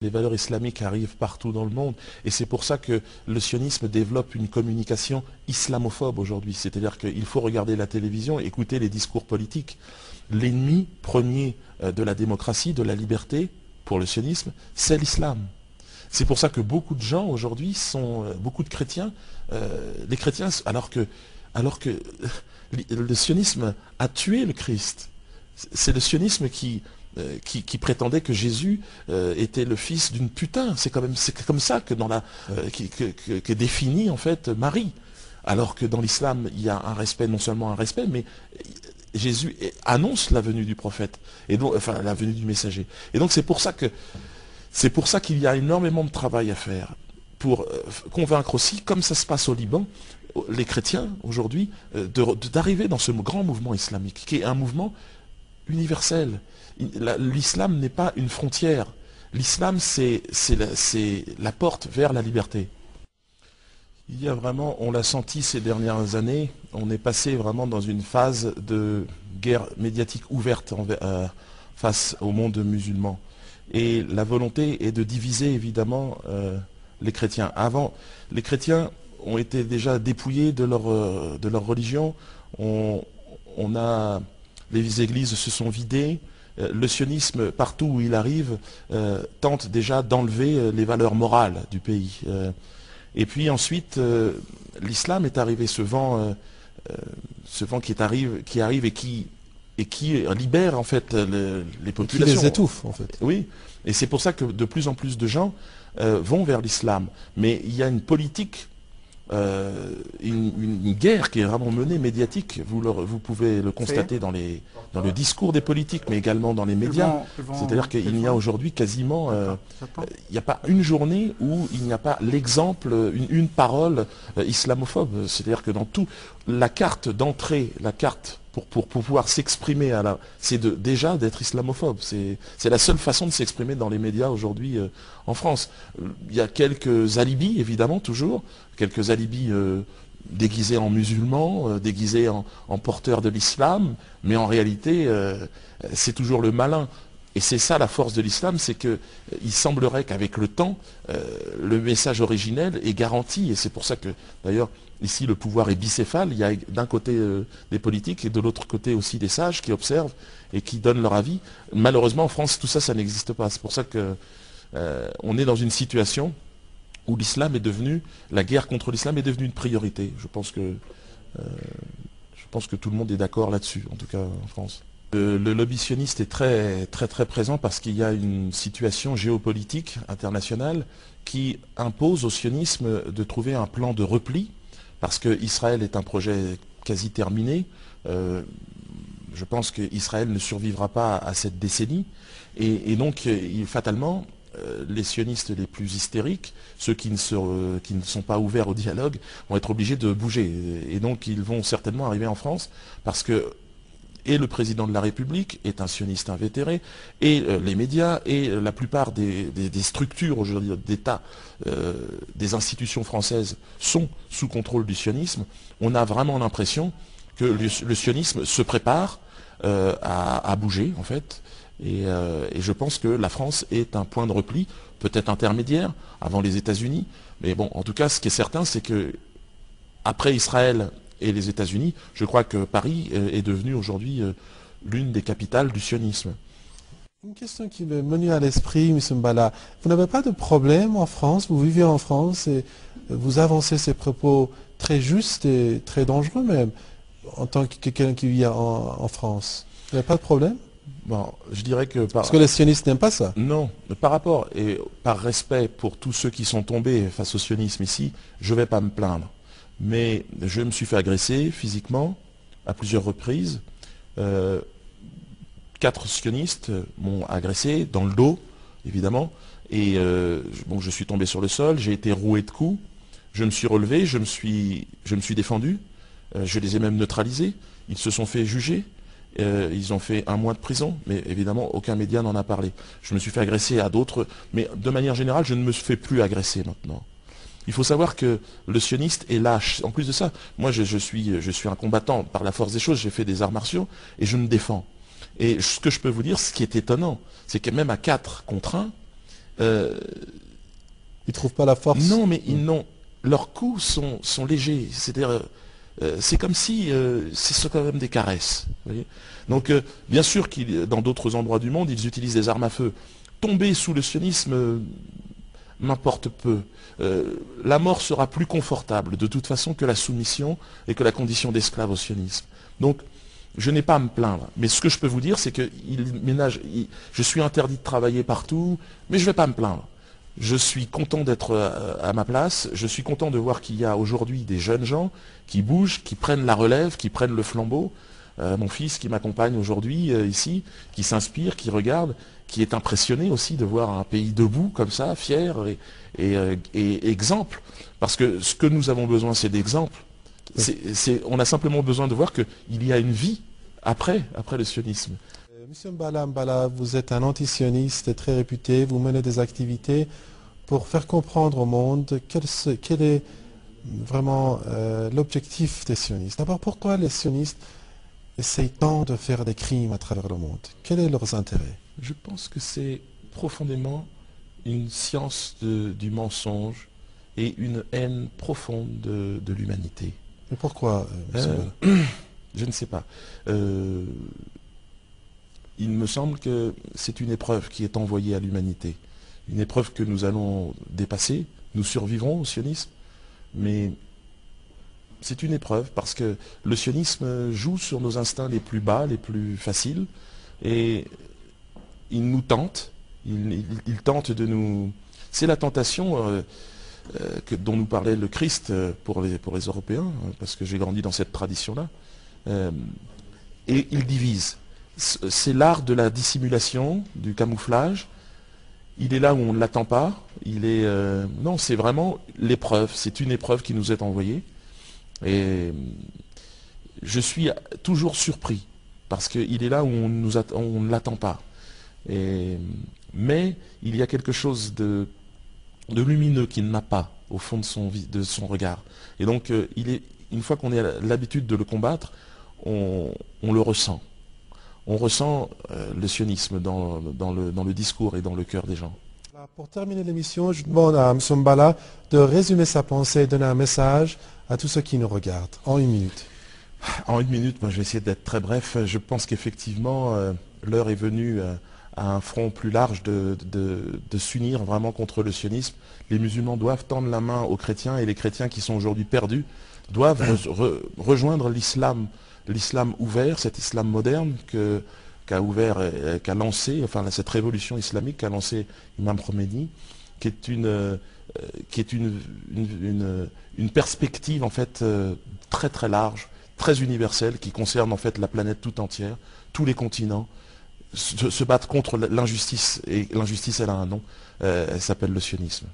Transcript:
Les valeurs islamiques arrivent partout dans le monde et c'est pour ça que le sionisme développe une communication islamophobe aujourd'hui. C'est-à-dire qu'il faut regarder la télévision, écouter les discours politiques. L'ennemi premier de la démocratie, de la liberté, pour le sionisme, c'est l'islam. C'est pour ça que beaucoup de gens aujourd'hui sont, beaucoup de chrétiens, les chrétiens, alors que le sionisme a tué le Christ. C'est le sionisme qui prétendait que Jésus était le fils d'une putain. C'est comme ça que qu'est définie en fait Marie. Alors que dans l'islam, il y a un respect, non seulement un respect, mais Jésus annonce la venue du prophète, et donc, enfin la venue du messager. Et donc c'est pour ça qu'il y a énormément de travail à faire pour convaincre aussi, comme ça se passe au Liban, les chrétiens aujourd'hui, d'arriver dans ce grand mouvement islamique, qui est un mouvement universel. L'islam n'est pas une frontière. L'islam, c'est la porte vers la liberté. Il y a vraiment, on l'a senti ces dernières années, on est passé vraiment dans une phase de guerre médiatique ouverte face au monde musulman. Et la volonté est de diviser évidemment les chrétiens. Avant, les chrétiens ont été déjà dépouillés de leur religion. Les églises se sont vidées. Le sionisme, partout où il arrive, tente déjà d'enlever les valeurs morales du pays. Et puis ensuite, l'islam est arrivé, ce vent qui arrive et qui libère en fait les populations. Qui les étouffe en fait. Oui, et c'est pour ça que de plus en plus de gens vont vers l'islam. Mais il y a une politique, une guerre qui est vraiment menée médiatique. Vous pouvez le constater dans le discours des politiques, mais également dans les médias. C'est-à-dire qu'il n'y a aujourd'hui quasiment, il n'y a pas une journée où il n'y a pas l'exemple, une parole islamophobe. C'est-à-dire que dans tout, la carte d'entrée, la carte pour pouvoir s'exprimer, c'est déjà d'être islamophobe. C'est la seule façon de s'exprimer dans les médias aujourd'hui en France. Il y a quelques alibis, évidemment, toujours, quelques alibis déguisés en musulmans, déguisés en porteurs de l'islam, mais en réalité, c'est toujours le malin. Et c'est ça la force de l'islam, c'est qu'il semblerait qu'avec le temps, le message originel est garanti. Et c'est pour ça que, d'ailleurs, ici, le pouvoir est bicéphale. Il y a d'un côté des politiques et de l'autre côté aussi des sages qui observent et qui donnent leur avis. Malheureusement, en France, tout ça, ça n'existe pas. C'est pour ça que on est dans une situation où l'islam est devenu, la guerre contre l'islam est devenue une priorité. Je pense que tout le monde est d'accord là-dessus, en tout cas en France. Le lobby sioniste est très présent parce qu'il y a une situation géopolitique internationale qui impose au sionisme de trouver un plan de repli, parce qu'Israël est un projet quasi terminé. Je pense qu'Israël ne survivra pas à cette décennie. Et donc, fatalement, les sionistes les plus hystériques, ceux qui ne sont pas ouverts au dialogue, vont être obligés de bouger. Et donc, ils vont certainement arriver en France parce que et le président de la République est un sioniste invétéré, et les médias, et la plupart des structures aujourd'hui d'État, des institutions françaises sont sous contrôle du sionisme. On a vraiment l'impression que le sionisme se prépare à bouger, en fait, et je pense que la France est un point de repli, peut-être intermédiaire, avant les États-Unis, mais bon, en tout cas, ce qui est certain, c'est que après Israël et les États-Unis, je crois que Paris est devenu aujourd'hui l'une des capitales du sionisme. Une question qui m'est venue à l'esprit, M. Mbala. Vous n'avez pas de problème en France, vous vivez en France et vous avancez ces propos très justes et très dangereux même, en tant que quelqu'un qui vit en France. Vous n'avez pas de problème? Bon, je dirais que parce que les sionistes n'aiment pas ça. Non, par rapport et par respect pour tous ceux qui sont tombés face au sionisme ici, je ne vais pas me plaindre. Mais je me suis fait agresser physiquement à plusieurs reprises. 4 sionistes m'ont agressé dans le dos, évidemment. Et bon, je suis tombé sur le sol, j'ai été roué de coups. Je me suis relevé, je me suis défendu. Je les ai même neutralisés. Ils se sont fait juger. Ils ont fait 1 mois de prison, mais évidemment, aucun média n'en a parlé. Je me suis fait agresser à d'autres, mais de manière générale, je ne me fais plus agresser maintenant. Il faut savoir que le sioniste est lâche. En plus de ça, moi je suis un combattant par la force des choses, j'ai fait des arts martiaux et je me défends. Et ce que je peux vous dire, ce qui est étonnant, c'est que même à 4 contre 1, Ils ne trouvent pas la force. Non, mais leurs coups sont légers. C'est-à-dire, c'est comme si c'est quand même des caresses. Vous voyez. Donc, bien sûr dans d'autres endroits du monde, ils utilisent des armes à feu. Tomber sous le sionisme m'importe peu. La mort sera plus confortable de toute façon que la soumission et que la condition d'esclave au sionisme. Donc, je n'ai pas à me plaindre. Mais ce que je peux vous dire, c'est que je suis interdit de travailler partout, mais je ne vais pas me plaindre. Je suis content d'être à ma place, je suis content de voir qu'il y a aujourd'hui des jeunes gens qui bougent, qui prennent la relève, qui prennent le flambeau. Mon fils qui m'accompagne aujourd'hui ici, qui s'inspire, qui regarde, qui est impressionné aussi de voir un pays debout comme ça, fier et exemple. Parce que ce que nous avons besoin, c'est d'exemples. On a simplement besoin de voir qu'il y a une vie après le sionisme. Monsieur Mbala, vous êtes un antisioniste très réputé, vous menez des activités pour faire comprendre au monde quel est vraiment l'objectif des sionistes. D'abord, pourquoi les sionistes essayent tant de faire des crimes à travers le monde? Quel est leur intérêt? Je pense que c'est profondément une science du mensonge et une haine profonde de l'humanité. Mais pourquoi, monsieur Mbala? Je ne sais pas. Il me semble que c'est une épreuve qui est envoyée à l'humanité. Une épreuve que nous allons dépasser. Nous survivrons au sionisme. Mais c'est une épreuve parce que le sionisme joue sur nos instincts les plus bas, les plus faciles. Et il nous tente. Il tente de nous... C'est la tentation dont nous parlait le Christ pour les Européens, parce que j'ai grandi dans cette tradition-là. Et il divise. C'est l'art de la dissimulation, du camouflage. Il est là où on ne l'attend pas. Non, c'est vraiment l'épreuve. C'est une épreuve qui nous est envoyée. Et je suis toujours surpris, parce qu'il est là où on ne l'attend pas. Mais il y a quelque chose de lumineux qu'il n'a pas au fond de son regard. Et donc, une fois qu'on a l'habitude de le combattre, on le ressent. On ressent le sionisme dans le discours et dans le cœur des gens. Pour terminer l'émission, je demande à M. Mbala de résumer sa pensée et donner un message à tous ceux qui nous regardent, en 1 minute. En 1 minute, moi, je vais essayer d'être très bref. Je pense qu'effectivement, l'heure est venue à un front plus large de s'unir vraiment contre le sionisme. Les musulmans doivent tendre la main aux chrétiens, et les chrétiens qui sont aujourd'hui perdus doivent rejoindre l'islam ouvert, cet islam moderne qu'a lancé, enfin cette révolution islamique qu'a lancé Imam Khomeini, qui est une perspective en fait très très large, très universelle, qui concerne en fait la planète tout entière, tous les continents, se battre contre l'injustice, et l'injustice elle a un nom, elle s'appelle le sionisme.